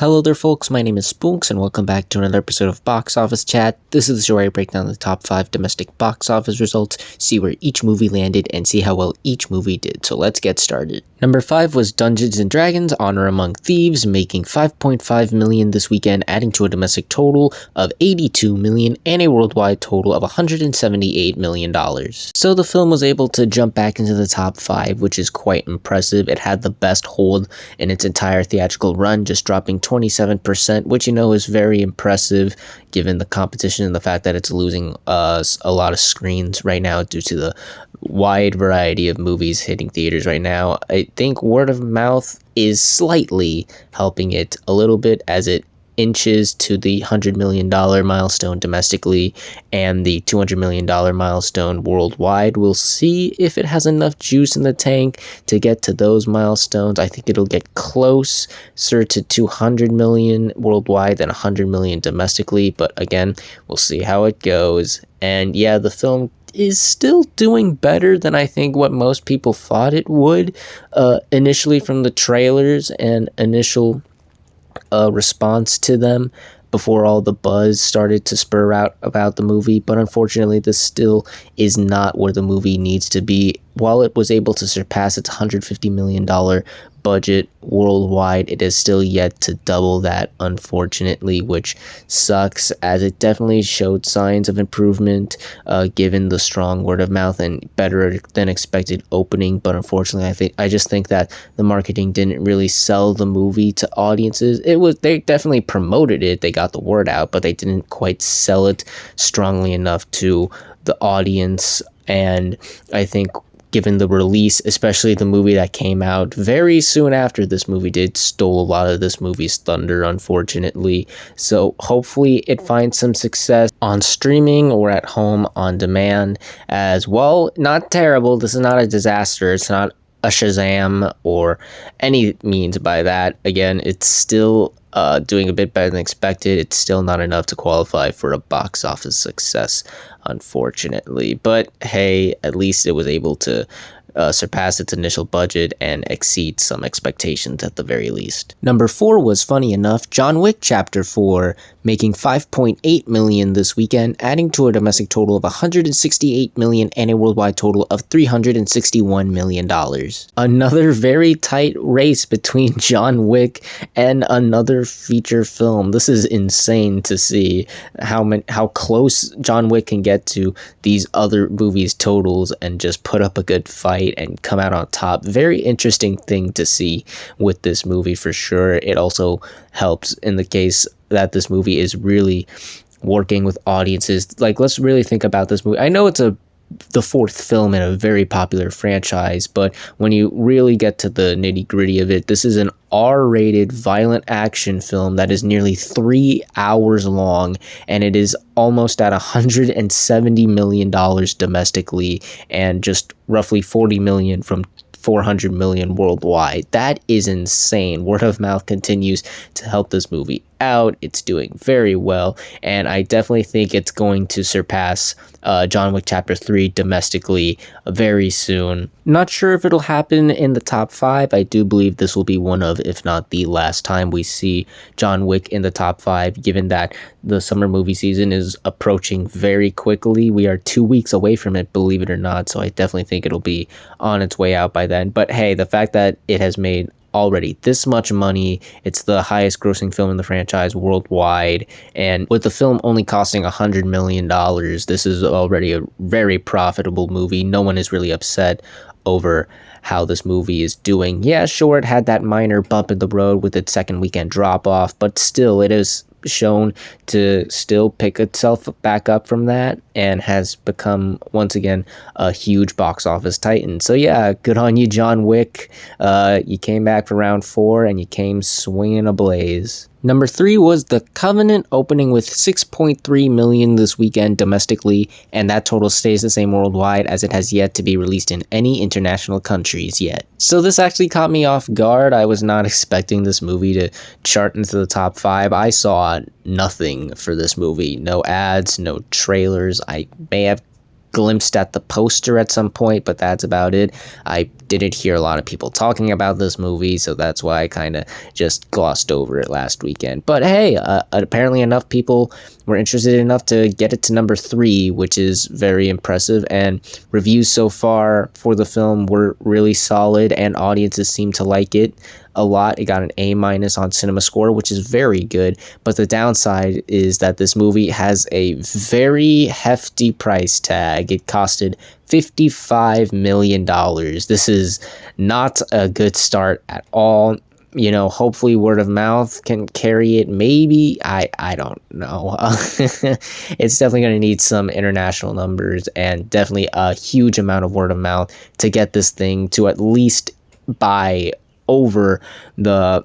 Hello there folks, my name is Spoonks and welcome back to another episode of Box Office Chat. This is the show where I break down the top 5 domestic box office results, see where each movie landed, and see how well each movie did. So let's get started. Number 5 was Dungeons & Dragons: Honor Among Thieves, making $5.5 million this weekend, adding to a domestic total of $82 million and a worldwide total of $178 million. So the film was able to jump back into the top 5, which is quite impressive. It had the best hold in its entire theatrical run, just dropping 27%, which is very impressive given the competition and the fact that it's losing a lot of screens right now due to the wide variety of movies hitting theaters right now. I think word of mouth is slightly helping it a little bit as it inches to the $100 million milestone domestically and the $200 million milestone worldwide. We'll see if it has enough juice in the tank to get to those milestones. I think it'll get closer to $200 million worldwide than $100 million domestically, but again, we'll see how it goes. And yeah, the film is still doing better than I think what most people thought it would initially from the trailers and initial response to them before all the buzz started to spur out about the movie. But unfortunately, this still is not where the movie needs to be. While it was able to surpass its $150 million budget worldwide, it is still yet to double that, unfortunately, which sucks, as it definitely showed signs of improvement given the strong word of mouth and better than expected opening. But unfortunately, I just think that the marketing didn't really sell the movie to audiences. They definitely promoted it, they got the word out, but they didn't quite sell it strongly enough to the audience. And I think given the release, especially the movie that came out very soon after this movie did, stole a lot of this movie's thunder, unfortunately. So hopefully it finds some success on streaming or at home on demand as well. Not terrible. This is not a disaster. It's not a Shazam or any means by that. Again, it's still doing a bit better than expected. It's still not enough to qualify for a box office success, unfortunately. But hey, at least it was able to surpass its initial budget and exceed some expectations at the very least. Number 4 was, funny enough, John Wick Chapter 4, making $5.8 million this weekend, adding to a domestic total of $168 million and a worldwide total of $361 million. Another very tight race between John Wick and another feature film. This is insane to see how close John Wick can get to these other movies' totals and just put up a good fight and come out on top. Very interesting thing to see with this movie for sure. It also helps in the case that this movie is really working with audiences. Like, let's really think about this movie. I know it's the fourth film in a very popular franchise, but when you really get to the nitty-gritty of it, this is an R-rated violent action film that is nearly 3 hours long, and it is almost at $170 million domestically and just roughly $40 million from $400 million worldwide. That is insane. Word of mouth continues to help this movie out. It's doing very well, and I definitely think it's going to surpass John Wick Chapter 3 domestically very soon. Not sure if it'll happen in the top 5. I do believe this will be one of, if not the last time we see John Wick in the top 5, given that the summer movie season is approaching very quickly. We are 2 weeks away from it, believe it or not, so I definitely think it'll be on its way out by then. But hey, the fact that it has made already this much money, it's the highest grossing film in the franchise worldwide, and with the film only costing $100 million, this is already a very profitable movie. No one is really upset over how this movie is doing. Yeah, sure, it had that minor bump in the road with its second weekend drop off, but still it is shown to still pick itself back up from that and has become once again a huge box office titan. So yeah, good on you, John Wick. You came back for round 4 and you came swinging ablaze. Number 3 was The Covenant, opening with $6.3 million this weekend domestically, and that total stays the same worldwide as it has yet to be released in any international countries yet. So this actually caught me off guard. I was not expecting this movie to chart into the top 5. I saw nothing for this movie. No ads, no trailers. I may have glimpsed at the poster at some point, but that's about it. I didn't hear a lot of people talking about this movie, so that's why I kind of just glossed over it last weekend. But hey, apparently enough people were interested enough to get it to number 3, which is very impressive, and reviews so far for the film were really solid, and audiences seem to like it a lot. It got an A- on CinemaScore, which is very good, but the downside is that this movie has a very hefty price tag. It costed $55 million. This is not a good start at all. You know, hopefully word of mouth can carry it. Maybe, I don't know. It's definitely going to need some international numbers and definitely a huge amount of word of mouth to get this thing to at least buy over the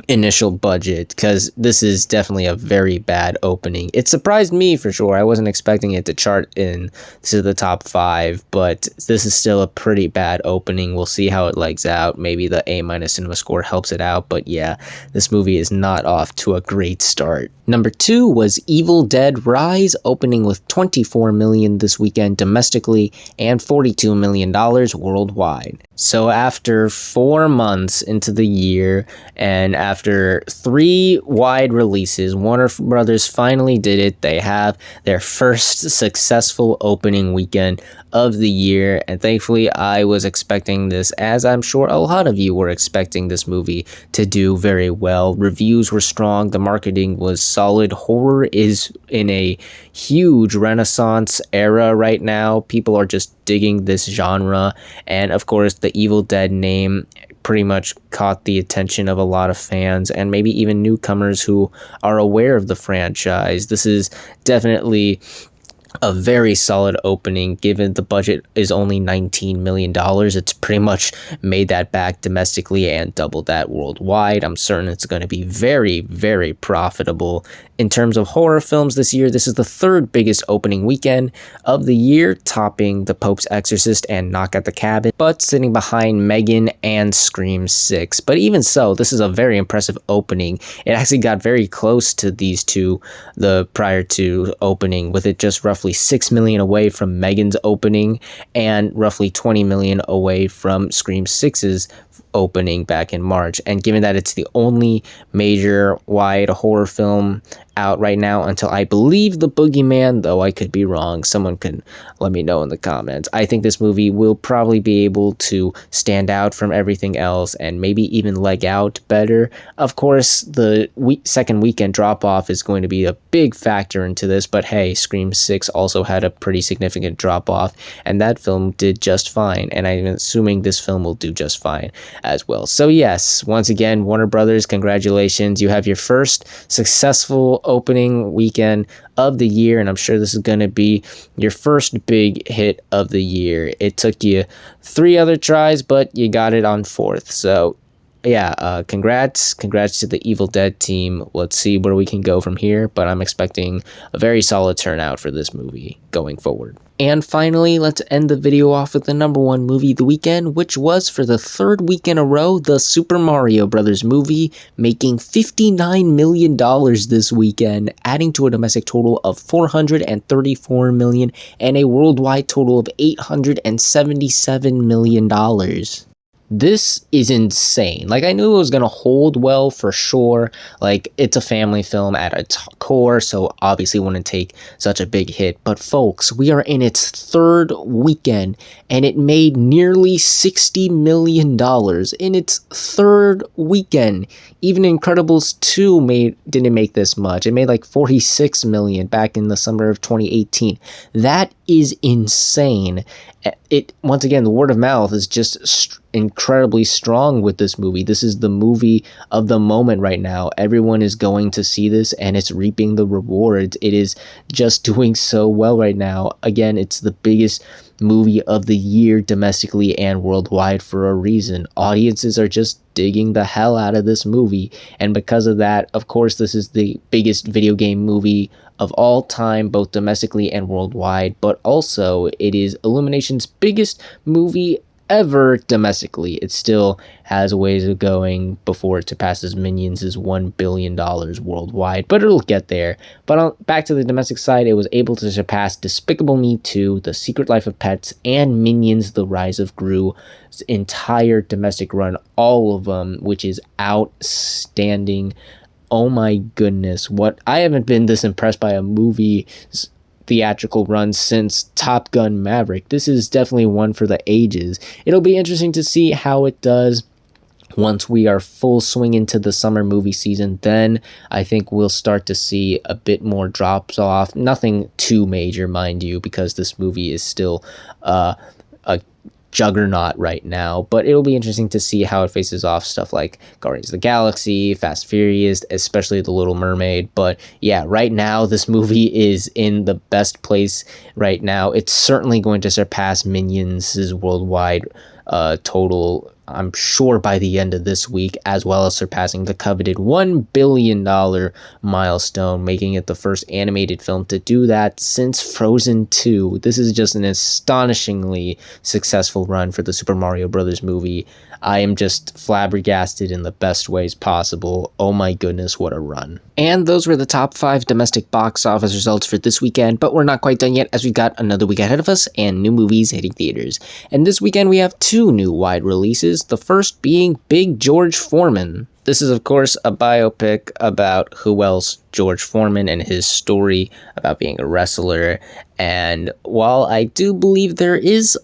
initial budget, because this is definitely a very bad opening. It surprised me for sure. I wasn't expecting it to chart in to the top 5, but this is still a pretty bad opening. We'll see how it legs out. Maybe the A- CinemaScore helps it out, but yeah, this movie is not off to a great start. Number 2 was Evil Dead Rise, opening with $24 million this weekend domestically and $42 million worldwide. So after 4 months into the year and after 3 wide releases, Warner Brothers finally did it. They have their first successful opening weekend of the year, and thankfully I was expecting this, as I'm sure a lot of you were expecting this movie to do very well. Reviews were strong, the marketing was solid. Horror is in a huge renaissance era right now. People are just digging this genre, and of course the Evil Dead name pretty much caught the attention of a lot of fans and maybe even newcomers who are aware of the franchise. This is definitely a very solid opening. Given the budget is only $19 million, it's pretty much made that back domestically and doubled that worldwide. I'm certain it's going to be very, very profitable. In terms of horror films this year, this is the 3rd biggest opening weekend of the year, topping The Pope's Exorcist and Knock at the Cabin, but sitting behind Megan and Scream 6. But even so, this is a very impressive opening. It actually got very close to these two, the prior to opening, with it just roughly $6 million away from Megan's opening and roughly $20 million away from Scream 6's opening back in March. And given that it's the only major wide horror film out right now until, I believe, The Boogeyman, though I could be wrong, someone can let me know in the comments, I think this movie will probably be able to stand out from everything else and maybe even leg out better. Of course, the second weekend drop-off is going to be a big factor into this, but hey, Scream 6 also had a pretty significant drop-off, and that film did just fine, and I'm assuming this film will do just fine as well. So yes, once again, Warner Brothers, congratulations. You have your first successful opening weekend of the year, and I'm sure this is going to be your first big hit of the year. It took you 3 other tries, but you got it on 4th. So yeah, congrats to the Evil Dead team. Let's see where we can go from here, but I'm expecting a very solid turnout for this movie going forward. And finally, let's end the video off with the number 1 movie of the weekend, which was, for the 3rd week in a row, the Super Mario Bros. Movie, making $59 million this weekend, adding to a domestic total of $434 million and a worldwide total of $877 million. This is insane. Like, I knew it was going to hold well for sure. Like, it's a family film at its core, so obviously wouldn't take such a big hit. But folks, we are in its 3rd weekend, and it made nearly $60 million in its 3rd weekend. Even Incredibles 2 didn't make this much. It made like $46 million back in the summer of 2018. That is insane. Once again, the word of mouth is just incredibly strong with this movie. This is the movie of the moment right now. Everyone is going to see this, and it's reaping the rewards. It is just doing so well right now. Again, it's the biggest movie of the year domestically and worldwide for a reason. Audiences are just digging the hell out of this movie, and because of that, of course, this is the biggest video game movie of all time, both domestically and worldwide, but also it is Illumination's biggest movie However, domestically, it still has ways of going before it surpasses Minions' $1 billion worldwide, but it'll get there. But back to the domestic side, it was able to surpass Despicable Me 2, The Secret Life of Pets, and Minions: The Rise of Gru's entire domestic run, all of them, which is outstanding. Oh my goodness, I haven't been this impressed by a movie theatrical run since Top Gun Maverick. This is definitely one for the ages. It'll be interesting to see how it does once we are full swing into the summer movie season. Then I think we'll start to see a bit more drops off. Nothing too major, mind you, because this movie is still a juggernaut right now, but it'll be interesting to see how it faces off stuff like Guardians of the Galaxy, Fast Furious, especially The Little Mermaid. But yeah, right now this movie is in the best place right now. It's certainly going to surpass Minions' worldwide total, I'm sure, by the end of this week, as well as surpassing the coveted $1 billion milestone, making it the first animated film to do that since Frozen 2. This is just an astonishingly successful run for the Super Mario Bros. Movie. I am just flabbergasted in the best ways possible. Oh my goodness, what a run. And those were the top 5 domestic box office results for this weekend, but we're not quite done yet as we've got another week ahead of us and new movies hitting theaters. And this weekend we have 2 new wide releases, the first being Big George Foreman. This is, of course, a biopic about who else? George Foreman and his story about being a wrestler. And while I do believe there is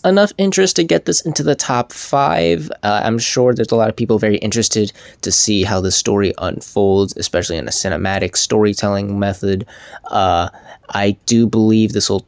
enough interest to get this into the top 5, I'm sure there's a lot of people very interested to see how the story unfolds, especially in a cinematic storytelling method. I do believe this will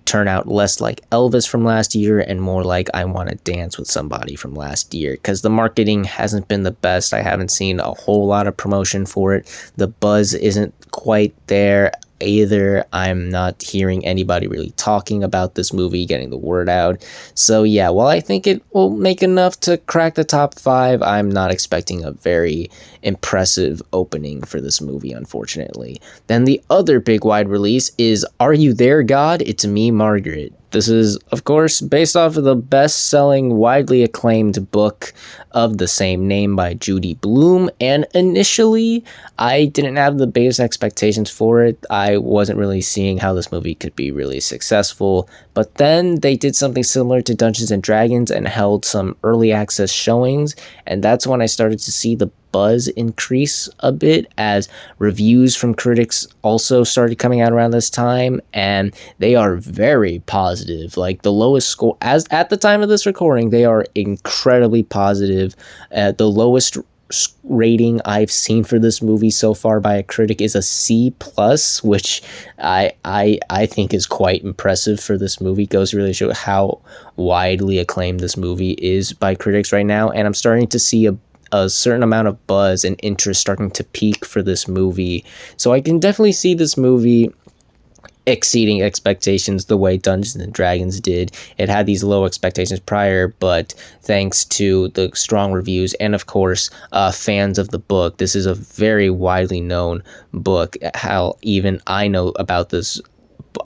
turn out less like Elvis from last year and more like I Want to Dance with Somebody from last year, because the marketing hasn't been the best. I haven't seen a whole lot of promotion for it. The buzz isn't quite there either. I'm not hearing anybody really talking about this movie, getting the word out. So yeah, while I think it will make enough to crack the top 5, I'm not expecting a very impressive opening for this movie, unfortunately. Then the other big wide release is Are You There, God? It's Me, Margaret. This is, of course, based off of the best-selling, widely acclaimed book of the same name by Judy Blume, and initially, I didn't have the biggest expectations for it. I wasn't really seeing how this movie could be really successful, but then they did something similar to Dungeons & Dragons and held some early access showings, and that's when I started to see the buzz increase a bit as reviews from critics also started coming out around this time, and they are very positive. Like the lowest score, as at the time of this recording, they are incredibly positive. The lowest rating I've seen for this movie so far by a critic is a C+, which I think is quite impressive for this movie. Goes to really show how widely acclaimed this movie is by critics right now, and I'm starting to see a certain amount of buzz and interest starting to peak for this movie. So I can definitely see this movie exceeding expectations the way Dungeons & Dragons did. It had these low expectations prior, but thanks to the strong reviews and, of course, fans of the book, this is a very widely known book. How even I know about this.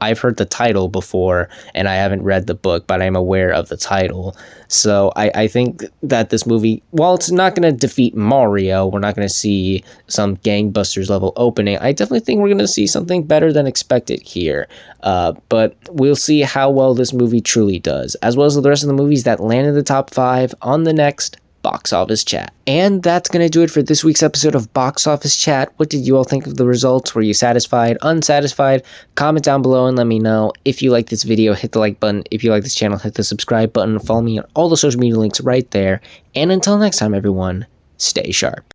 I've heard the title before, and I haven't read the book, but I'm aware of the title. So I think that this movie, while it's not going to defeat Mario, we're not going to see some gangbusters level opening, I definitely think we're going to see something better than expected here. But we'll see how well this movie truly does, as well as the rest of the movies that land in the top 5 on the next Box Office Chat. And that's going to do it for this week's episode of Box Office Chat. What did you all think of the results? Were you satisfied, unsatisfied? Comment down below and let me know. If you like this video, hit the like button. If you like this channel, hit the subscribe button. Follow me on all the social media links right there. And until next time, everyone, stay sharp.